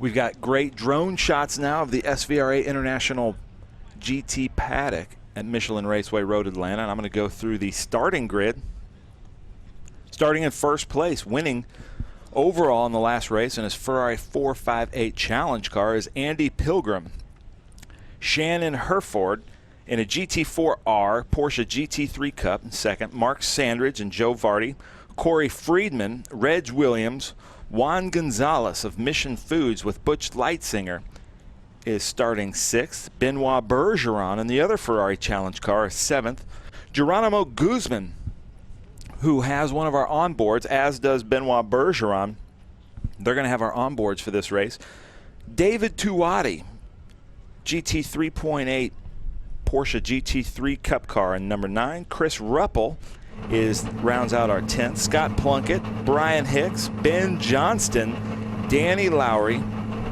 We've got great drone shots now of the SVRA International GT paddock at Michelin Raceway Road, Atlanta. And I'm going to go through the starting grid. Starting in first place, winning overall in the last race in his Ferrari 458 Challenge car is Andy Pilgrim. Shannon Herford in a GT4R Porsche GT3 Cup in second. Mark Sandridge and Joe Vardy. Corey Friedman, Reg Williams, Juan Gonzalez of Mission Foods with Butch Leitzinger is starting sixth. Benoit Bergeron in the other Ferrari Challenge car is seventh. Geronimo Guzman, who has one of our onboards, as does Benoit Bergeron. They're going to have our onboards for this race. David Tuati, GT 3.8 Porsche GT3 Cup car in number 9. Chris Ruppel rounds out our 10th. Scott Plunkett, Brian Hicks, Ben Johnston, Danny Lowry,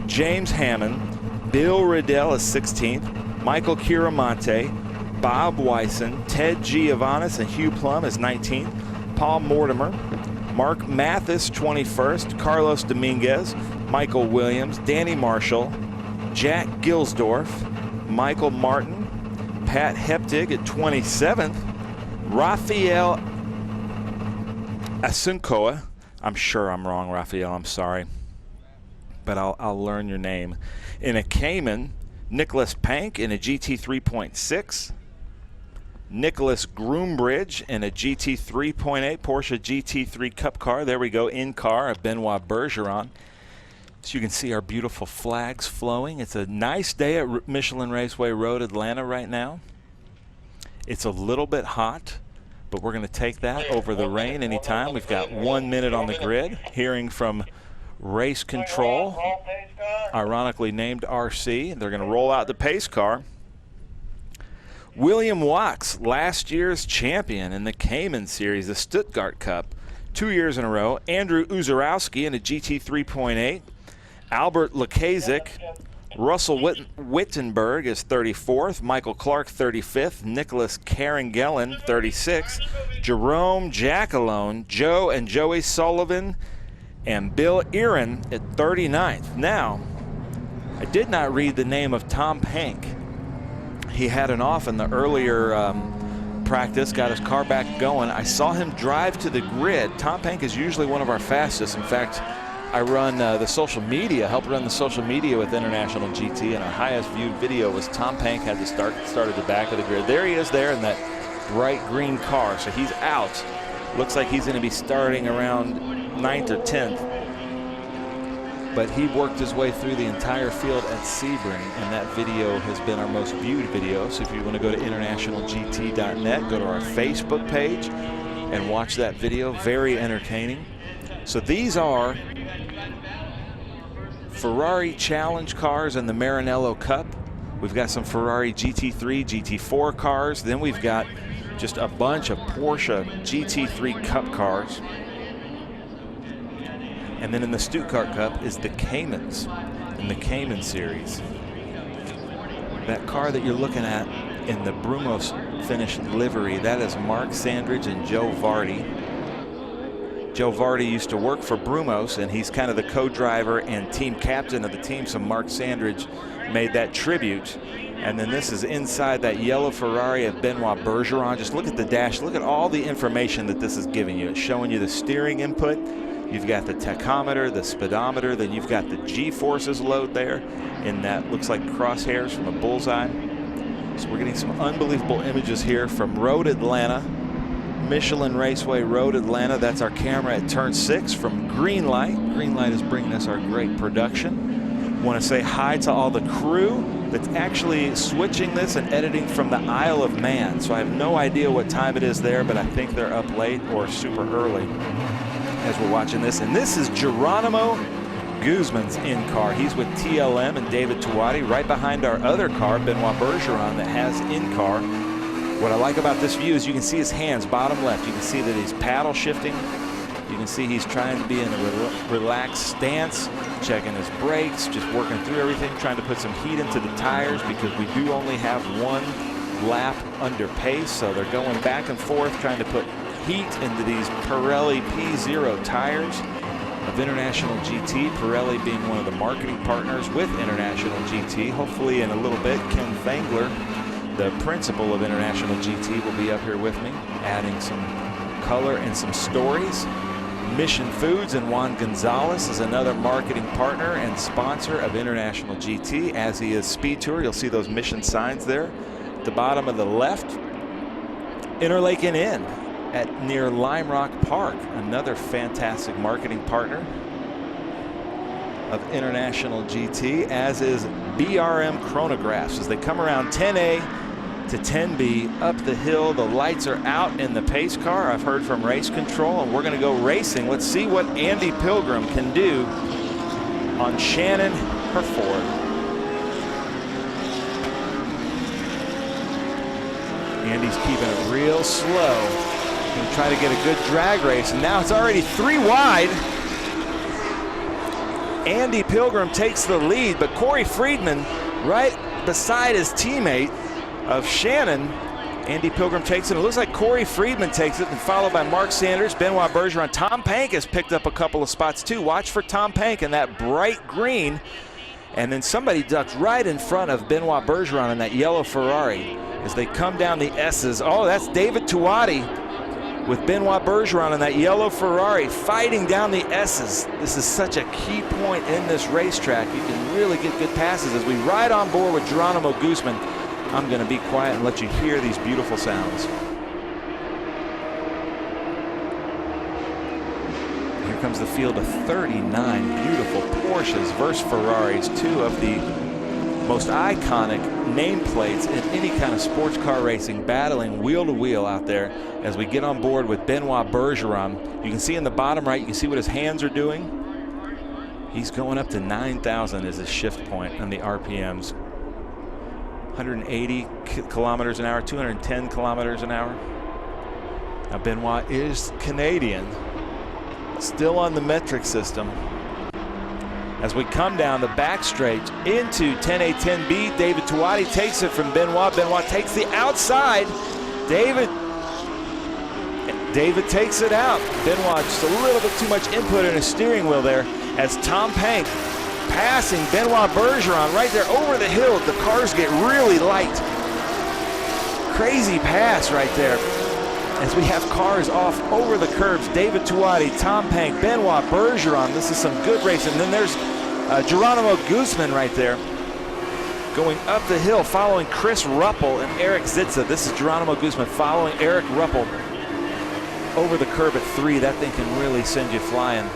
James Hammond, Bill Riddell is 16th. Michael Chiramonte, Bob Wyson, Ted Giovannis, and Hugh Plum is 19th. Paul Mortimer, Mark Mathis 21st, Carlos Dominguez, Michael Williams, Danny Marshall, Jack Gilsdorf, Michael Martin, Pat Heptig at 27th, Rafael Asunkoa. I'm sure I'm wrong, Rafael, I'm sorry, but I'll learn your name. In a Cayman, Nicholas Pank in a GT 3.6. Nicholas Groombridge in a GT 3.8 Porsche GT3 Cup car. There we go, in car of Benoit Bergeron. So you can see our beautiful flags flowing. It's a nice day at Michelin Raceway Road, Atlanta right now. It's a little bit hot, but we're going to take that over the rain anytime. We've got 1 minute on the grid. Hearing from Race Control, ironically named RC. They're going to roll out the pace car. William Wax, last year's champion in the Cayman Series, the Stuttgart Cup, 2 years in a row. Andrew Uzarowski in a GT 3.8. Albert Lukasik. Russell Wittenberg is 34th. Michael Clark 35th. Nicholas Carangellen 36th. Jerome Jackalone, Joe and Joey Sullivan, and Bill Erin at 39th. Now, I did not read the name of Tom Pank. He had an off in the earlier practice, got his car back going. I saw him drive to the grid. Tom Pank is usually one of our fastest. In fact, I run the social media, help run the social media with International GT, and our highest viewed video was Tom Pank had to start at the back of the grid. There he is there in that bright green car. So he's out. Looks like he's going to be starting around 9th or 10th. But he worked his way through the entire field at Sebring, and that video has been our most viewed video. So if you want to go to internationalgt.net, go to our Facebook page and watch that video. Very entertaining. So these are Ferrari Challenge cars in the Maranello Cup. We've got some Ferrari GT3, GT4 cars. Then we've got just a bunch of Porsche GT3 Cup cars. And then in the Stuttgart Cup is the Caymans in the Cayman Series. That car that you're looking at in the Brumos finished livery, that is Mark Sandridge and Joe Vardy. Joe Vardy used to work for Brumos, and he's kind of the co-driver and team captain of the team, so Mark Sandridge made that tribute. And then this is inside that yellow Ferrari of Benoit Bergeron. Just look at the dash. Look at all the information that this is giving you. It's showing you the steering input. You've got the tachometer, the speedometer, then you've got the G-forces load there in that looks like crosshairs from a bullseye. So we're getting some unbelievable images here from Road Atlanta, Michelin Raceway Road Atlanta. That's our camera at turn 6 from Greenlight. Greenlight is bringing us our great production. Want to say hi to all the crew that's actually switching this and editing from the Isle of Man. So I have no idea what time it is there, but I think they're up late or super early as we're watching this. And this is Geronimo Guzman's in-car. He's with TLM and David Tuati right behind our other car, Benoit Bergeron, that has in-car. What I like about this view is you can see his hands bottom left. You can see that he's paddle shifting. You can see he's trying to be in a relaxed stance, checking his brakes, just working through everything, trying to put some heat into the tires because we do only have one lap under pace. So they're going back and forth trying to put heat into these Pirelli P0 tires. of International GT, Pirelli being one of the marketing partners with International GT. Hopefully in a little bit, Ken Fangler, the principal of International GT, will be up here with me, adding some color and some stories. Mission Foods and Juan Gonzalez is another marketing partner and sponsor of International GT, as he is Speed Tour. You'll see those Mission signs there at the bottom of the left. Interlaken Inn at near Lime Rock Park, another fantastic marketing partner of International GT, as is BRM Chronographs. As they come around 10A to 10B up the hill, the lights are out in the pace car. I've heard from race control, and we're going to go racing. Let's see what Andy Pilgrim can do on Shannon Herford. Andy's keeping it real slow. Going to try to get a good drag race, and now it's already 3 wide. Andy Pilgrim takes the lead, but Corey Friedman right beside his teammate of Shannon. Andy Pilgrim takes it. It looks like Corey Friedman takes it, and followed by Mark Sanders, Benoit Bergeron. Tom Pank has picked up a couple of spots too. Watch for Tom Pank in that bright green. And then somebody ducks right in front of Benoit Bergeron in that yellow Ferrari as they come down the S's. Oh, that's David Tuati with Benoit Bergeron in that yellow Ferrari fighting down the S's. This is such a key point in this racetrack. You can really get good passes. As we ride on board with Geronimo Guzman, I'm going to be quiet and let you hear these beautiful sounds. Here comes the field of 39 beautiful Porsches versus Ferraris, 2 of the most iconic nameplates in any kind of sports car racing, battling wheel to wheel out there as we get on board with Benoit Bergeron. You can see in the bottom right, you can see what his hands are doing. He's going up to 9,000 as his shift point on the RPMs. 180 kilometers an hour, 210 kilometers an hour. Now Benoit is Canadian, still on the metric system. As we come down the back straight into 10A, 10B, David Tuati takes it from Benoit. Benoit takes the outside. David takes it out. Benoit just a little bit too much input in his steering wheel there, as Tom Pank passing Benoit Bergeron right there over the hill. The cars get really light. Crazy pass right there as we have cars off over the curbs. David Tuati, Tom Pank, Benoit Bergeron. This is some good racing. And then there's Geronimo Guzman right there going up the hill, following Chris Ruppel and Eric Zitza. This is Geronimo Guzman following Eric Ruppel over the curb at 3. That thing can really send you flying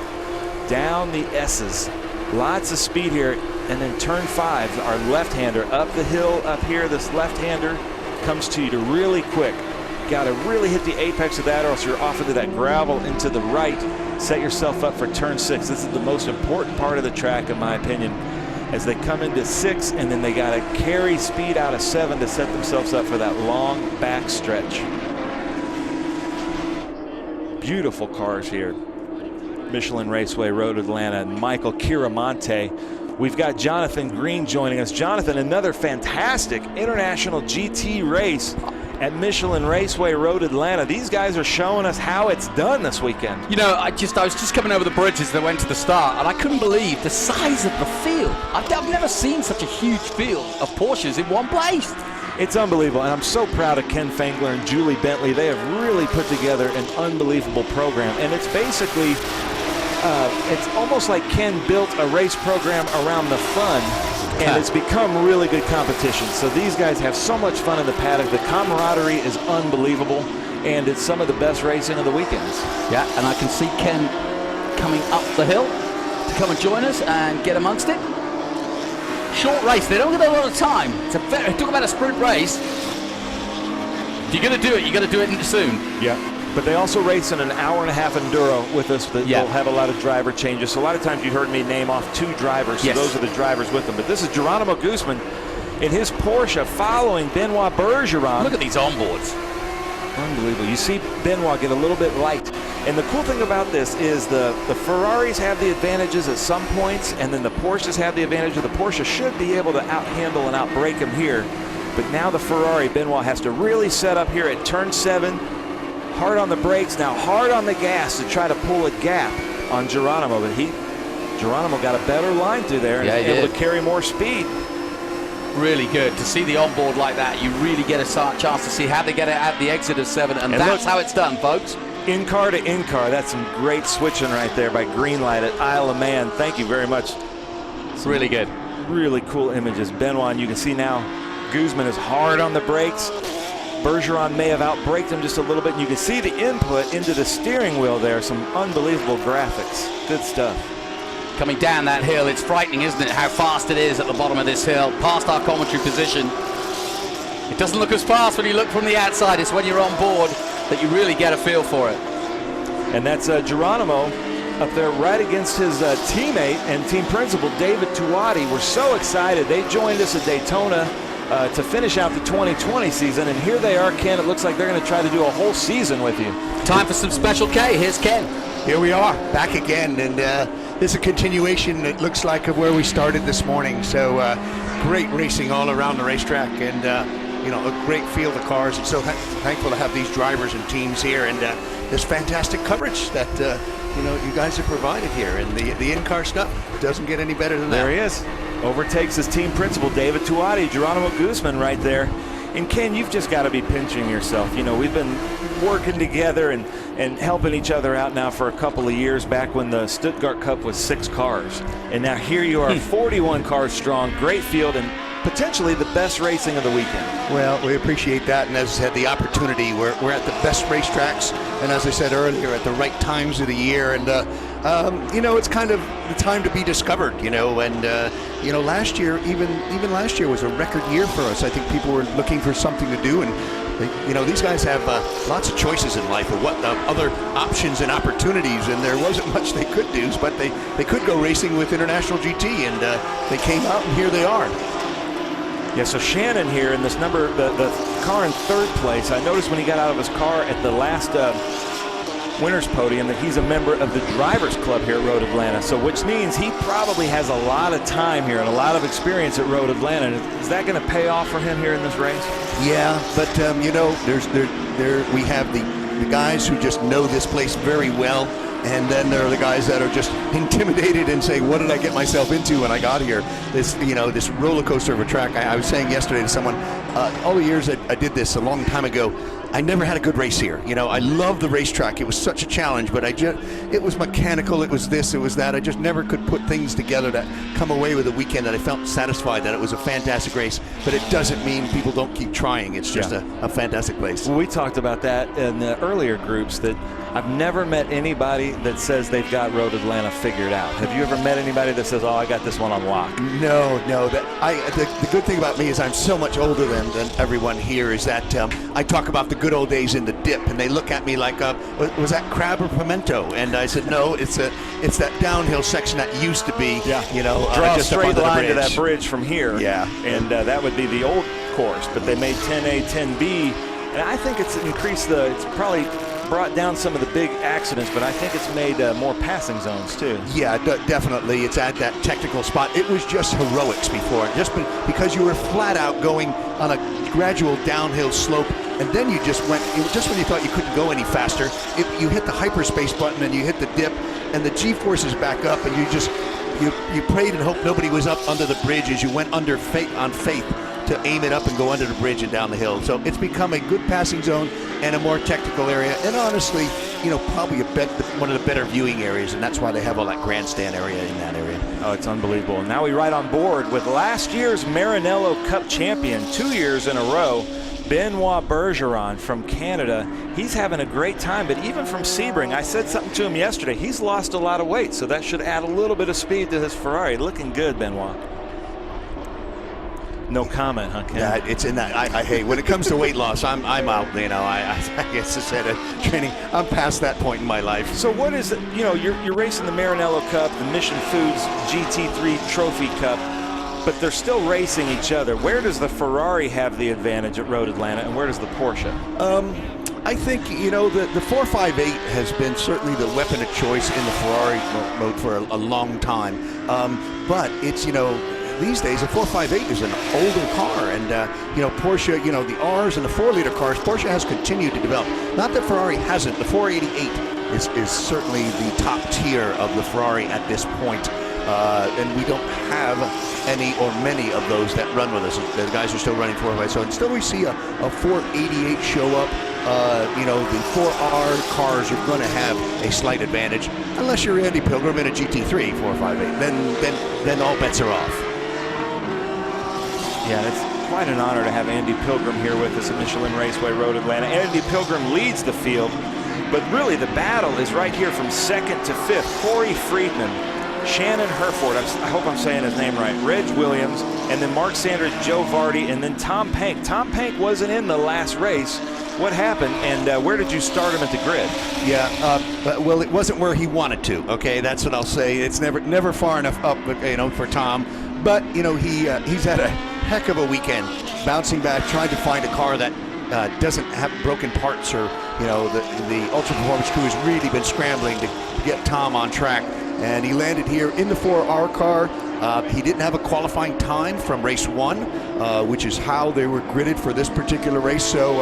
down the S's. Lots of speed here, and then turn 5, our left-hander up the hill up here. This left-hander comes to you to really quick. Got to really hit the apex of that, or else you're off into that gravel into the right. Set yourself up for turn 6. This is the most important part of the track, in my opinion, as they come into 6, and then they got to carry speed out of 7 to set themselves up for that long back stretch. Beautiful cars here. Michelin Raceway Road Atlanta, and Michael Chiramonte. We've got Jonathan Green joining us. Jonathan, another fantastic International GT race at Michelin Raceway Road Atlanta. These guys are showing us how it's done this weekend. You know, I was just coming over the bridges that went to the start, and I couldn't believe the size of the field. I've never seen such a huge field of Porsches in one place. It's unbelievable, and I'm so proud of Ken Fangler and Julie Bentley. They have really put together an unbelievable program, and it's basically it's almost like Ken built a race program around the fun, and it's become really good competition. So these guys have so much fun in the paddock. The camaraderie is unbelievable, and it's some of the best racing of the weekends. Yeah, and I can see Ken coming up the hill to come and join us and get amongst it. Short race, they don't get a lot of time. Talk about a sprint race. If you're going to do it, you got to do it soon. Yeah. But they also race in an hour-and-a-half enduro with us that will have a lot of driver changes. So a lot of times you heard me name off 2 drivers. So those are the drivers with them. But this is Geronimo Guzman in his Porsche following Benoit Bergeron. Look at these onboards. Unbelievable. You see Benoit get a little bit light. And the cool thing about this is the Ferraris have the advantages at some points, and then the Porsches have the advantage. The Porsche should be able to out-handle and out-brake him here. But now the Ferrari, Benoit, has to really set up here at turn 7. Hard on the brakes, now hard on the gas to try to pull a gap on Geronimo, but Geronimo got a better line through there and able to carry more speed. Really good to see the onboard like that. You really get a chance to see how they get it at the exit of 7, and that's how it's done, folks. In-car to in-car. That's some great switching right there by Greenlight at Isle of Man. Thank you very much. Really good. Really cool images. Benoit, you can see now Guzman is hard on the brakes. Bergeron may have outbraked him just a little bit. And you can see the input into the steering wheel there. Some unbelievable graphics. Good stuff. Coming down that hill, it's frightening, isn't it, how fast it is at the bottom of this hill, past our commentary position. It doesn't look as fast when you look from the outside. It's when you're on board that you really get a feel for it. And that's Geronimo up there right against his teammate and team principal, David Tuati. We're so excited. They joined us at Daytona to finish out the 2020 season, and here they are, Ken. It looks like they're going to try to do a whole season with you. Time for some Special K. Here's Ken. Here we are, back again, and this is a continuation, it looks like, of where we started this morning. So great racing all around the racetrack, and you know, a great field of cars. And so thankful to have these drivers and teams here, and this fantastic coverage that you know, you guys have provided here. And the in-car stuff doesn't get any better than that. There he is. Overtakes his team principal, David Tuati. Geronimo Guzman right there. And Ken, you've just got to be pinching yourself. You know, we've been working together and helping each other out now for a couple of years, back when the Stuttgart Cup was 6 cars. And now here you are, 41 cars strong, great field, and potentially the best racing of the weekend. Well, we appreciate that, and as I said, the opportunity. We're at the best racetracks, and as I said earlier, at the right times of the year. And you know, it's kind of the time to be discovered, you know. And you know, last year, even last year was a record year for us. I think people were looking for something to do, and you know, these guys have lots of choices in life of what other options and opportunities, and there wasn't much they could do, but they could go racing with International GT, and they came out, and here they are. Yeah, so Shannon here in this number, the car in 3rd place. I noticed when he got out of his car at the last winner's podium that he's a member of the Drivers Club here at Road Atlanta, so which means he probably has a lot of time here and a lot of experience at Road Atlanta. Is that going to pay off for him here in this race? Yeah, but you know, we have the guys who just know this place very well, and then there are the guys that are just intimidated and say, what did I get myself into when I got here? This, you know, this roller coaster of a track. I was saying yesterday to someone, all the years I did this a long time ago, I never had a good race here. You know, I love the racetrack. It was such a challenge, but it was mechanical, it was this, it was that. I just never could put things together to come away with a weekend that I felt satisfied that it was a fantastic race. But it doesn't mean people don't keep trying. It's just a fantastic place. Well, we talked about that in the earlier groups, that I've never met anybody that says they've got Road Atlanta figured out. Have you ever met anybody that says, oh, I got this one on lock? No. The good thing about me is I'm so much older than everyone here, is that I talk about the good old days in the dip, and they look at me like, was that crab or pimento? And I said, no, it's that downhill section that used to be, you know, draw just a straight line to bridge. that bridge from here. Yeah. And that would be the old course, but they made 10A, 10B, and I think it's increased it's probably brought down some of the big accidents, but I think it's made more passing zones too. Yeah, definitely. It's at that technical spot. It was just heroics before, because you were flat out going on a gradual downhill slope, and then you just went, just when you thought you couldn't go any faster, you hit the hyperspace button and you hit the dip, and the G-forces back up, and you prayed and hoped nobody was up under the bridge as you went under on faith to aim it up and go under the bridge and down the hill. So it's become a good passing zone and a more technical area, and honestly, you know, probably one of the better viewing areas, and that's why they have all that grandstand area in that area. Oh, it's unbelievable. And now we ride on board with last year's Maranello Cup champion, 2 years in a row, Benoit Bergeron from Canada. He's having a great time, but even from Sebring, I said something to him yesterday, he's lost a lot of weight, so that should add a little bit of speed to his Ferrari. Looking good, Benoit. No comment, huh, Ken? Yeah, it's in that. Hey, when it comes to weight loss, I'm out. You know, I guess I said training. I'm past that point in my life. So what is it? You know, you're racing the Maranello Cup, the Mission Foods GT3 Trophy Cup, but they're still racing each other. Where does the Ferrari have the advantage at Road Atlanta, and where does the Porsche? I think, you know, the 458 has been certainly the weapon of choice in the Ferrari mode for a long time. But it's, you know, these days, a 458 is an older car, and you know, Porsche, you know, the Rs and the 4-liter cars, Porsche has continued to develop. Not that Ferrari hasn't. The 488 is certainly the top tier of the Ferrari at this point. And we don't have any or many of those that run with us. The guys are still running 4x. So until we see a 488 show up, you know, the 4R cars are going to have a slight advantage, unless you're Andy Pilgrim in a GT3 458. Then all bets are off. Yeah, it's quite an honor to have Andy Pilgrim here with us at Michelin Raceway Road Atlanta. Andy Pilgrim leads the field, but really the battle is right here from second to fifth. Corey Friedman, Shannon Herford, I hope I'm saying his name right, Reg Williams, and then Mark Sanders, Joe Vardy, and then Tom Pank. Tom Pank wasn't in the last race. What happened, and where did you start him at the grid? Yeah, well, it wasn't where he wanted to. Okay, that's what I'll say. It's never far enough up, you know, for Tom. But you know, he's had a heck of a weekend, bouncing back, trying to find a car that doesn't have broken parts, or you know, the Ultra Performance crew has really been scrambling to get Tom on track. And he landed here in the 4R car. He didn't have a qualifying time from race 1, which is how they were gridded for this particular race. So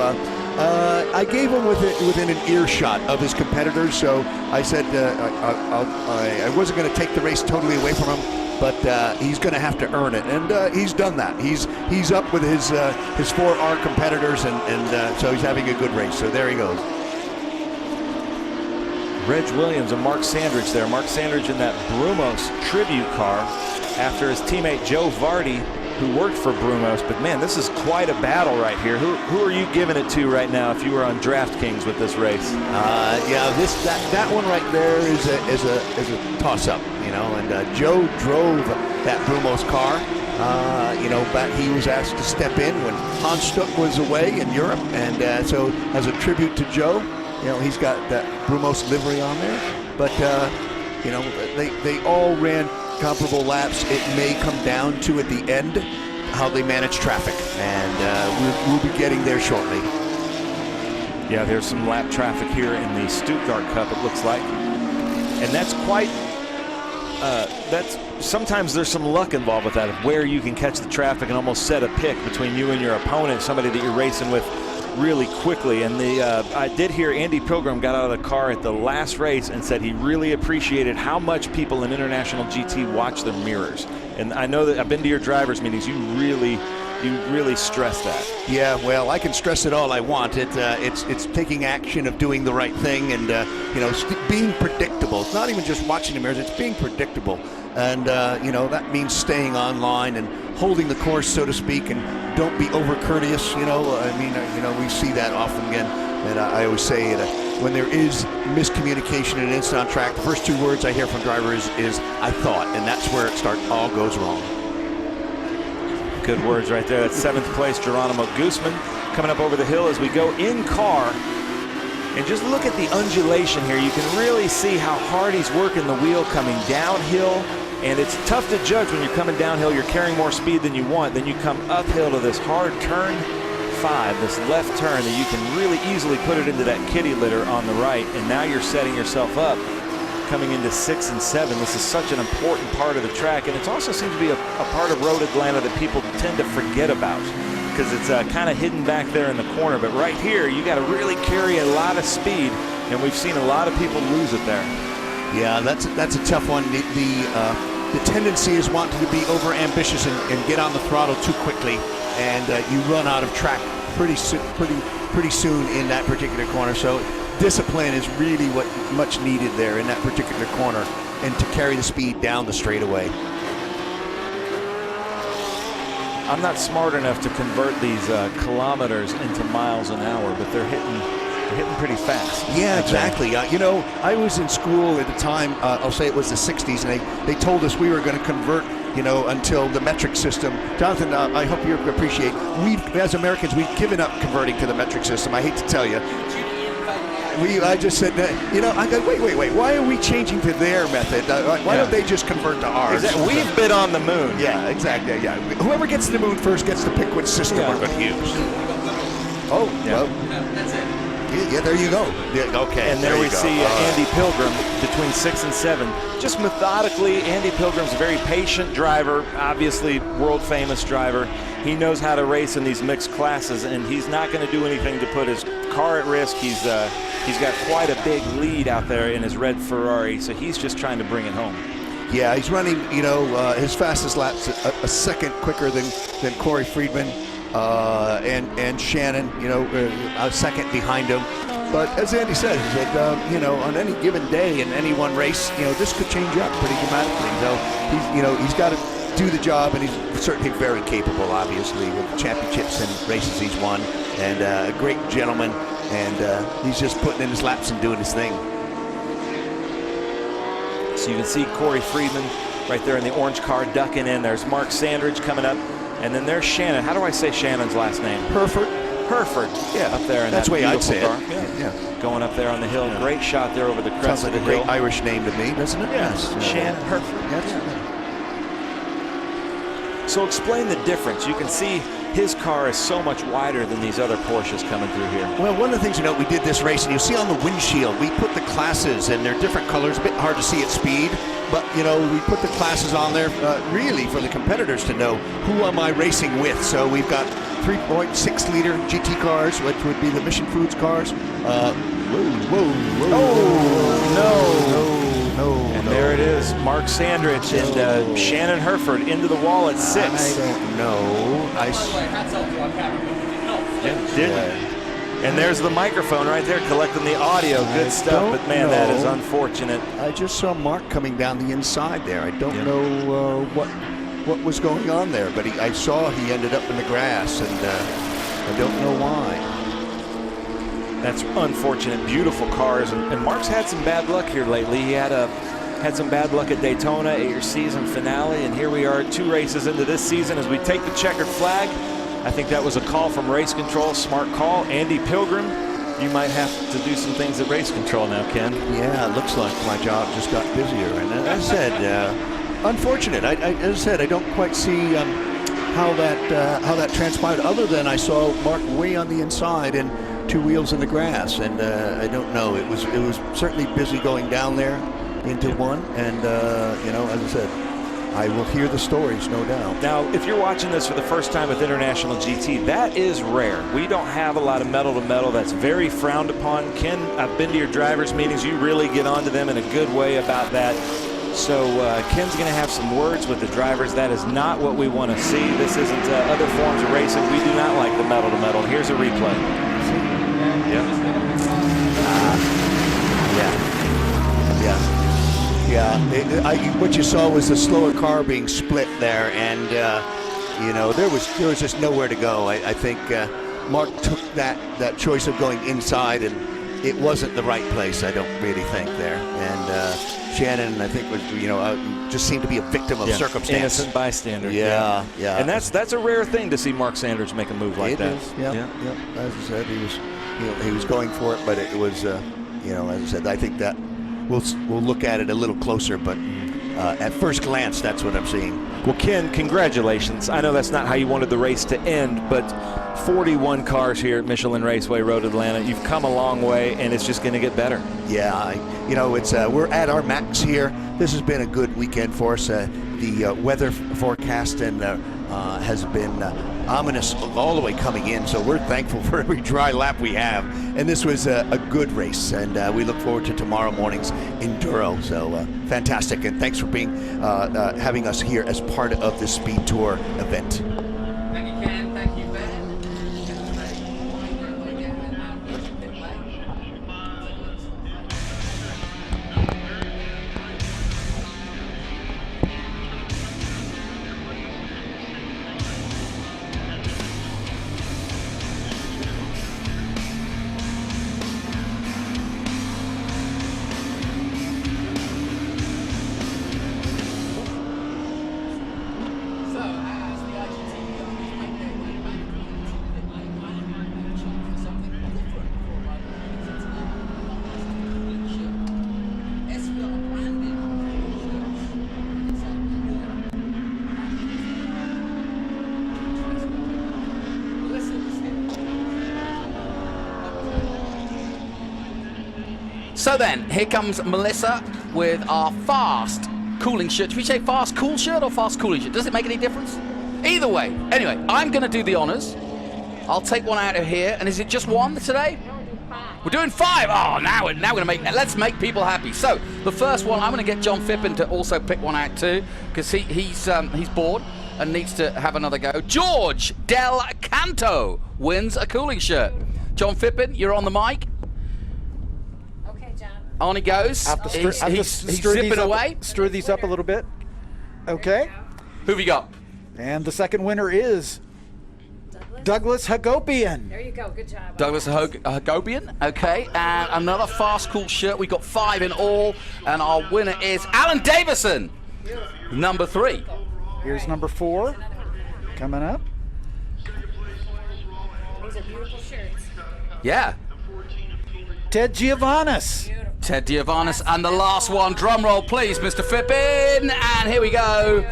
I gave him within an earshot of his competitors. So I said I wasn't going to take the race totally away from him, but he's going to have to earn it, and he's done that. He's up with his 4R competitors, and so he's having a good race. So there he goes. Reg Williams and Mark Sandridge there. Mark Sandridge in that Brumos tribute car after his teammate Joe Vardy, who worked for Brumos. But man, this is quite a battle right here. Who are you giving it to right now if you were on DraftKings with this race? Yeah, that one right there is a toss-up, you know. And Joe drove that Brumos car. You know, but he was asked to step in when Hans Stuck was away in Europe, and so as a tribute to Joe, you know, he's got that Brumos livery on there. But you know, they all ran comparable laps. It may come down to, at the end, how they manage traffic, and we'll be getting there shortly. Yeah, there's some lap traffic here in the Stuttgart Cup, it looks like, and that's quite. Sometimes there's some luck involved with that, of where you can catch the traffic and almost set a pick between you and your opponent, somebody that you're racing with really quickly. And I did hear Andy Pilgrim got out of the car at the last race and said he really appreciated how much people in International GT watch their mirrors. And I know that I've been to your drivers meetings. You really stress that. Yeah, well, I can stress it all I want. It's taking action of doing the right thing, and you know, being predictable. It's not even just watching the mirrors; it's being predictable. And you know, that means staying online and holding the course, so to speak, and don't be over courteous. You know, I mean, you know, we see that often again. And I always say that when there is miscommunication and incident on track, the first 2 words I hear from drivers is "I thought," and that's where it all goes wrong. Good words right there. That's 7th place Geronimo Guzman coming up over the hill as we go in car. And just look at the undulation here. You can really see how hard he's working the wheel coming downhill. And it's tough to judge when you're coming downhill. You're carrying more speed than you want. Then you come uphill to this hard turn 5, this left turn, that you can really easily put it into that kitty litter on the right. And now you're setting yourself up coming into 6 and 7. This is such an important part of the track, and it also seems to be a part of Road Atlanta that people tend to forget about, because it's kind of hidden back there in the corner. But right here, you got to really carry a lot of speed, and we've seen a lot of people lose it there. Yeah, that's a tough one. The tendency is wanting to be over ambitious and get on the throttle too quickly, and you run out of track pretty soon in that particular corner. So discipline is really what much needed there in that particular corner, and to carry the speed down the straightaway. I'm not smart enough to convert these kilometers into miles an hour, but they're hitting pretty fast. Yeah, exactly. You know, I was in school at the time, I'll say it was the 60s, and they told us we were going to convert, you know, until the metric system. Jonathan, I hope you appreciate, as Americans, we've given up converting to the metric system. I hate to tell you. I just said, you know, I go, wait, why are we changing to their method? Why don't they just convert to ours? Exactly. We've been on the moon. Yeah, exactly. Yeah, whoever gets to the moon first gets to pick which system we're going to use. Oh, yeah. Well, that's it. Yeah, there you go. Yeah, okay. And there we see Andy Pilgrim between 6 and 7. Just methodically, Andy Pilgrim's a very patient driver, obviously world famous driver. He knows how to race in these mixed classes, and he's not going to do anything to put his car at risk. He's He's got quite a big lead out there in his red Ferrari, so he's just trying to bring it home. Yeah, he's running, you know, his fastest lap's a second quicker than Corey Friedman and Shannon, you know, a second behind him. But as Andy said, he said, you know, on any given day in any one race, you know, this could change up pretty dramatically. So he's, you know, he's got to do the job, and he's certainly very capable, obviously, with the championships and races he's won, and a great gentleman, and he's just putting in his laps and doing his thing. So you can see Corey Friedman right there in the orange car ducking in. There's Mark Sandridge coming up, and then there's Shannon. How do I say Shannon's last name? Herford. Yeah, up there in that's that the way I'd say car. it. Yeah. Going up there on the hill. Yeah. Great shot there over the crest Sounds like of the a hill. great Irish name to me, doesn't it? Yes. Shannon Herford. So explain the difference. You can see his car is so much wider than these other Porsches coming through here. Well, one of the things, you know, we did this race, and you see on the windshield, we put the classes, and they're different colors, a bit hard to see at speed, but, you know, we put the classes on there really for the competitors to know who am I racing with. So we've got 3.6 liter GT cars, which would be the Mission Foods cars. And there it is, Mark Sandridge and Shannon Herford into the wall at 6. I don't know. Didn't. And there's the microphone right there collecting the audio. Good stuff, but man, that is unfortunate. I just saw Mark coming down the inside there. I don't know what was going on there, but I saw he ended up in the grass, and I don't know why. That's unfortunate. Beautiful cars, and Mark's had some bad luck here lately. He had some bad luck at Daytona at your season finale, and here we are 2 races into this season as we take the checkered flag. I think that was a call from race control, smart call. Andy Pilgrim, you might have to do some things at race control now, Ken. Yeah, it looks like my job just got busier, and as I said, unfortunate. As I said, I don't quite see how that transpired, other than I saw Mark way on the inside and 2 wheels in the grass, and I don't know. It was certainly busy going down there into one, and you know, as I said, I will hear the stories, no doubt. Now, if you're watching this for the first time with International GT, that is rare. We don't have a lot of metal-to-metal. That's very frowned upon. Ken, I've been to your drivers' meetings. You really get onto them in a good way about that. So Ken's going to have some words with the drivers. That is not what we want to see. This isn't other forms of racing. We do not like the metal-to-metal. Here's a replay. What you saw was the slower car being split there, and you know, there was just nowhere to go. I think Mark took that choice of going inside, and it wasn't the right place. I don't really think there. And Shannon, I think, was, you know, just seemed to be a victim of circumstance. Innocent bystander. Yeah. And that's a rare thing to see Mark Sanders make a move like that. It is. Yeah. As I said, he was going for it, but it was, you know, as I said, I think that we'll look at it a little closer, but at first glance, that's what I'm seeing. Well, Ken, congratulations. I know that's not how you wanted the race to end, but 41 cars here at Michelin Raceway Road Atlanta. You've come a long way, and it's just going to get better. Yeah, you know, it's we're at our max here. This has been a good weekend for us. The weather forecast and has been ominous all the way coming in, so we're thankful for every dry lap we have. And this was a good race, and we look forward to tomorrow morning's enduro. So fantastic, and thanks for being having us here as part of the Speed Tour event. Thank you, Ken. Thank you, Ben. So then, here comes Melissa with our fast cooling shirt. Should we say fast cool shirt or fast cooling shirt? Does it make any difference? Either way. Anyway, I'm going to do the honors. I'll take one out of here. And is it just one today? We're doing 5. Oh, now we're gonna let's make people happy. So the first one, I'm gonna get John Phippen to also pick one out too, because he's bored and needs to have another go. George Del Canto wins a cooling shirt. John Phippen, you're on the mic. Okay, John. On he goes. He's zipping away. Stir these up a little bit. Okay. Who have you got? And the second winner is Douglas Hagopian. There you go. Good job. Douglas Hagopian. Okay, and another fast cool shirt. We got 5 in all, and our winner is Alan Davison, number 3. Here's number 4 coming up. These are beautiful shirts. Yeah, Ted Giovannis. Beautiful. Ted Giovannis, and the last one. Drum roll, please, Mr. Phippen. And here we go.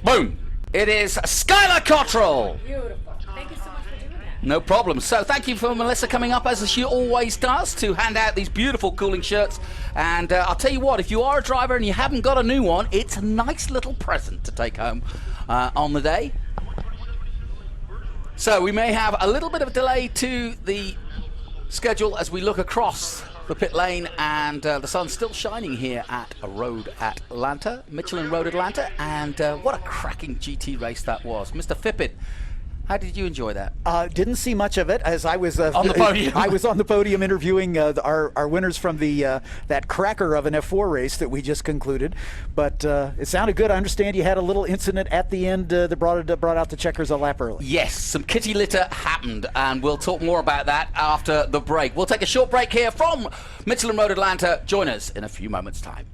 Boom. It is Skylar Cottrell. Beautiful. Thank you so much for doing that. No problem. So thank you for Melissa coming up, as she always does, to hand out these beautiful cooling shirts. And I'll tell you what, if you are a driver and you haven't got a new one, it's a nice little present to take home on the day. So we may have a little bit of a delay to the schedule as we look across the pit lane, and the sun's still shining here at Michelin Road Atlanta, and what a cracking GT race that was. Mr. Phippen, how did you enjoy that? Didn't see much of it, as I was on the podium. I was on the podium interviewing our winners from the that cracker of an F4 race that we just concluded. But it sounded good. I understand you had a little incident at the end that brought out the checkers a lap early. Yes, some kitty litter happened, and we'll talk more about that after the break. We'll take a short break here from Michelin Road Atlanta. Join us in a few moments' time.